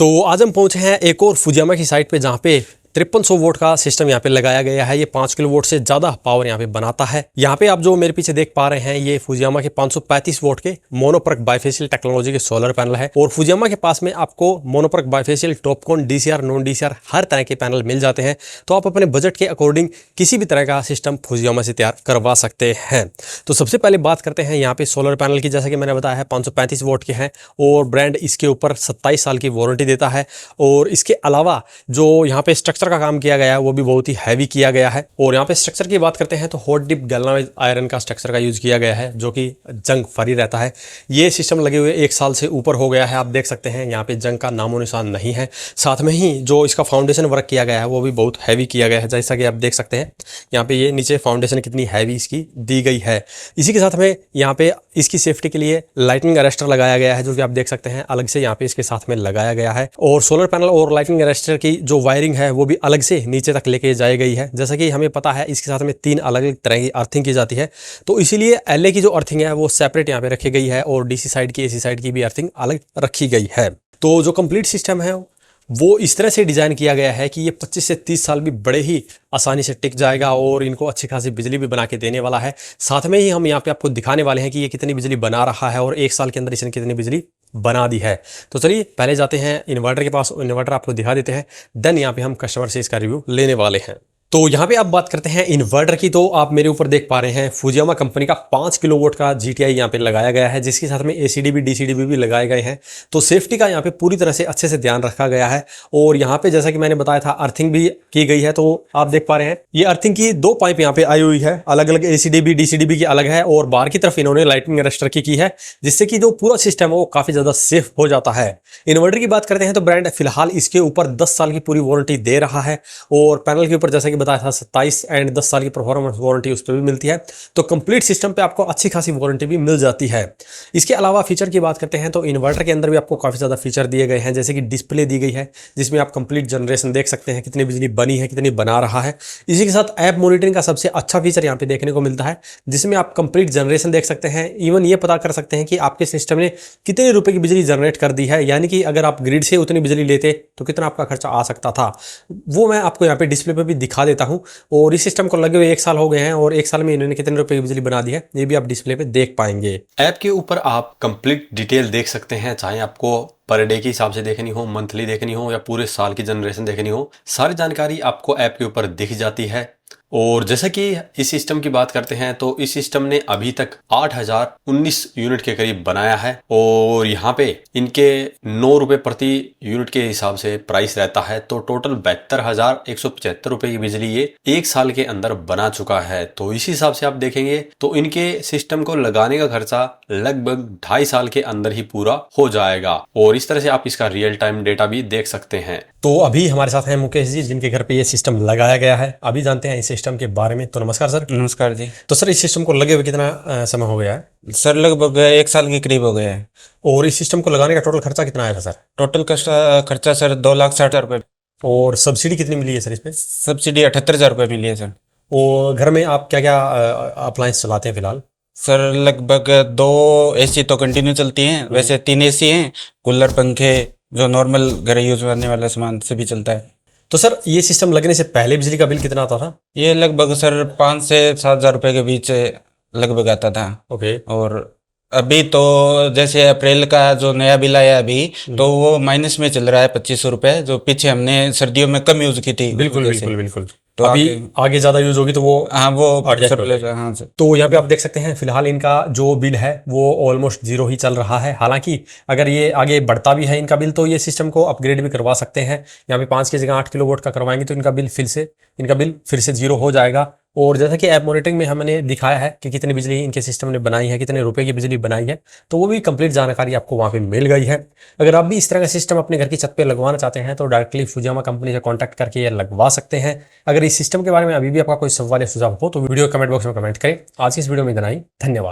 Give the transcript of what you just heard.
तो आज हम पहुंचे हैं एक और फुजियामा की साइट पे जहां पे 5300 वोट का सिस्टम यहाँ पे लगाया गया है। ये 5 किलो वोट से ज़्यादा पावर यहाँ पे बनाता है। यहाँ पे आप जो मेरे पीछे देख पा रहे हैं ये फुजियामा के 535 वोट के मोनोपर्क बाइफेशियल टेक्नोलॉजी के सोलर पैनल है। और फुजियामा के पास में आपको mono PERC bifacial TOPCon DCR non DCR हर तरह के पैनल मिल जाते हैं। तो आप अपने बजट के अकॉर्डिंग किसी भी तरह का सिस्टम फुजियामा से तैयार करवा सकते हैं। तो सबसे पहले बात करते हैं यहाँ पे सोलर पैनल की। जैसा कि मैंने बताया है 535 वोट के हैं और ब्रांड इसके ऊपर 27 साल की वारंटी देता है। और इसके अलावा जो यहाँ पे स्ट्रक्चर का काम किया गया है वो भी बहुत ही हैवी किया गया है। और यहाँ पे स्ट्रक्चर की बात करते हैं तो हॉट डिप गैल्वेनाइज्ड आयरन का स्ट्रक्चर का यूज किया गया है जो कि जंग फ्री रहता है। ये सिस्टम लगे हुए 1 साल से ऊपर हो गया है। आप देख सकते हैं यहाँ पे जंग का नामो निशान नहीं है। साथ में ही जो इसका फाउंडेशन वर्क किया गया है वो भी बहुत हैवी किया गया है। जैसा कि आप देख सकते हैं यहाँ पे ये नीचे फाउंडेशन कितनी हैवी इसकी दी गई है। इसी के साथ में यहाँ पे इसकी सेफ्टी के लिए लाइटनिंग अरेस्टर लगाया गया है जो कि आप देख सकते हैं अलग से यहाँ पे इसके साथ में लगाया गया है। और सोलर पैनल और लाइटनिंग अरेस्टर की जो वायरिंग है वो भी अलग से नीचे तक लेके जाई गई है। जैसा कि हमें पता है इसके साथ में 3 अलग अलग तरह की अर्थिंग की जाती है। तो इसीलिए एलए की जो अर्थिंग है वो सेपरेट यहाँ पे रखी गई है और डीसी साइड की एसी साइड की भी अर्थिंग अलग रखी गई है। तो जो कंप्लीट सिस्टम है वो इस तरह से डिज़ाइन किया गया है कि ये 25 से 30 साल भी बड़े ही आसानी से टिक जाएगा और इनको अच्छी खासी बिजली भी बना के देने वाला है। साथ में ही हम यहाँ पे आपको दिखाने वाले हैं कि ये कितनी बिजली बना रहा है और 1 साल के अंदर इसने कितनी बिजली बना दी है। तो चलिए पहले जाते हैं इन्वर्टर के पास, इन्वर्टर आपको दिखा देते हैं, देन यहाँ पे हम कस्टमर से इसका रिव्यू लेने वाले हैं। तो यहाँ पे आप बात करते हैं इन्वर्टर की। तो आप मेरे ऊपर देख पा रहे हैं फुजियामा कंपनी का 5 किलोवाट का जीटीआई यहाँ पे लगाया गया है जिसके साथ में एसीडीबी डीसीडीबी भी लगाए गए हैं। तो सेफ्टी का यहाँ पे पूरी तरह से अच्छे से ध्यान रखा गया है। और यहाँ पे जैसा कि मैंने बताया था अर्थिंग भी की गई है। तो आप देख पा रहे हैं ये अर्थिंग की 2 पाइप यहाँ पे आई हुई है, अलग अलग एसीडीबी डीसीडीबी की अलग है और बाहर की तरफ इन्होंने लाइटिंग अरेस्टर की है जिससे कि जो पूरा सिस्टम है वो काफी ज्यादा सेफ हो जाता है। इन्वर्टर की बात करते हैं तो ब्रांड फिलहाल इसके ऊपर 10 साल की पूरी वारंटी दे रहा है और पैनल के ऊपर जैसा कि बताया था 27 एंड 10 साल की परफॉर्मेंस वारंटी उस पर भी मिलती है। तो कंप्लीट सिस्टम पे आपको अच्छी खासी वारंटी भी मिल जाती है। इसके अलावा फीचर की बात करते हैं तो इन्वर्टर के अंदर भी आपको काफी ज्यादा फीचर दिए गए हैं जैसे कि डिस्प्ले दी गई है जिसमें आप कंप्लीट जनरेशन देख सकते हैं, कितनी बिजली बनी है, कितनी बना रहा है। इसी के साथ ऐप मॉनिटरिंग का सबसे अच्छा फीचर यहाँ पे देखने को मिलता है जिसमें आप कंप्लीट जनरेशन देख सकते हैं। इवन ये पता कर सकते हैं कि आपके सिस्टम ने कितने रुपए की बिजली जनरेट कर दी है, यानी कि अगर आप ग्रिड से उतनी बिजली लेते तो कितना आपका खर्चा आ सकता था, वो मैं आपको यहाँ पे डिस्प्ले पे भी दिखा देता हूँ। और इस सिस्टम को लगे हुए 1 साल हो गए हैं और 1 साल में इन्होंने कितने रुपए की बिजली बना दी है ये भी आप डिस्प्ले पे देख पाएंगे। ऐप के ऊपर आप कंप्लीट डिटेल देख सकते हैं, चाहे आपको पर डे के हिसाब से देखनी हो, मंथली देखनी हो या पूरे साल की जनरेशन देखनी हो, सारी जानकारी आपको ऐप के ऊपर दिख जाती है। और जैसा कि इस सिस्टम की बात करते हैं तो इस सिस्टम ने अभी तक 8019 यूनिट के करीब बनाया है और यहाँ पे इनके 9 रुपए प्रति यूनिट के हिसाब से प्राइस रहता है। तो टोटल 72,175 रुपए की बिजली ये 1 साल के अंदर बना चुका है। तो इस हिसाब से आप देखेंगे तो इनके सिस्टम को लगाने का खर्चा लगभग 2.5 साल के अंदर ही पूरा हो जाएगा। और इस तरह से आप इसका रियल टाइम डेटा भी देख सकते हैं। तो अभी हमारे साथ हैं मुकेश जी जिनके घर पे ये सिस्टम लगाया गया है। अभी जानते हैं इस सिस्टम के बारे में। तो नमस्कार सर। नमस्कार जी। तो सर इस सिस्टम को लगे हुए कितना समय हो गया है? सर लगभग 1 साल के करीब हो गया है। और इस सिस्टम को लगाने का टोटल खर्चा कितना आया था सर? टोटल खर्चा सर 2,60,000 रुपये। और सब्सिडी कितनी मिली है सर इसमें? सब्सिडी 78,000 रुपये मिली है सर। और घर में आप क्या क्या अप्लायंस चलाते हैं फिलहाल? सर लगभग 2 एसी तो कंटिन्यू चलती हैं, वैसे 3 एसी हैं, कूलर पंखे जो नॉर्मल घर यूज करने वाला सामान से भी चलता है। तो सर ये सिस्टम लगने से पहले बिजली का बिल कितना आता था? ये लगभग सर 5 से 7,000 रुपये के बीच लगभग आता था। ओके। और अभी तो जैसे अप्रैल का जो नया बिल आया अभी तो वो माइनस में चल रहा है 2500 रुपये, जो पीछे हमने सर्दियों में कम यूज की थी। बिल्कुल बिल्कुल बिल्कुल। तो अभी आगे ज्यादा यूज होगी तो वो हाँ हाँ सर। तो यहाँ पे आप देख सकते हैं फिलहाल इनका जो बिल है वो ऑलमोस्ट 0 ही चल रहा है। हालांकि अगर ये आगे बढ़ता भी है इनका बिल तो ये सिस्टम को अपग्रेड भी करवा सकते हैं। यहाँ पे 5 की जगह 8 किलोवाट का करवाएंगे तो इनका बिल फिर से 0 हो जाएगा। और जैसा कि ऐप मॉनिटरिंग में हमने दिखाया है कि कितनी बिजली इनके सिस्टम ने बनाई है, कितने रुपए की बिजली बनाई है, तो वो भी कंप्लीट जानकारी आपको वहाँ पे मिल गई है। अगर आप भी इस तरह का सिस्टम अपने घर की छत पे लगवाना चाहते हैं तो डायरेक्टली फुजियामा कंपनी से कॉन्टैक्ट करके ये लगवा सकते हैं। अगर इस सिस्टम के बारे में अभी भी आपका कोई सवाल या सुझाव हो तो वीडियो कमेंट बॉक्स में कमेंट करें। आज की इस वीडियो में इतना ही। धन्यवाद।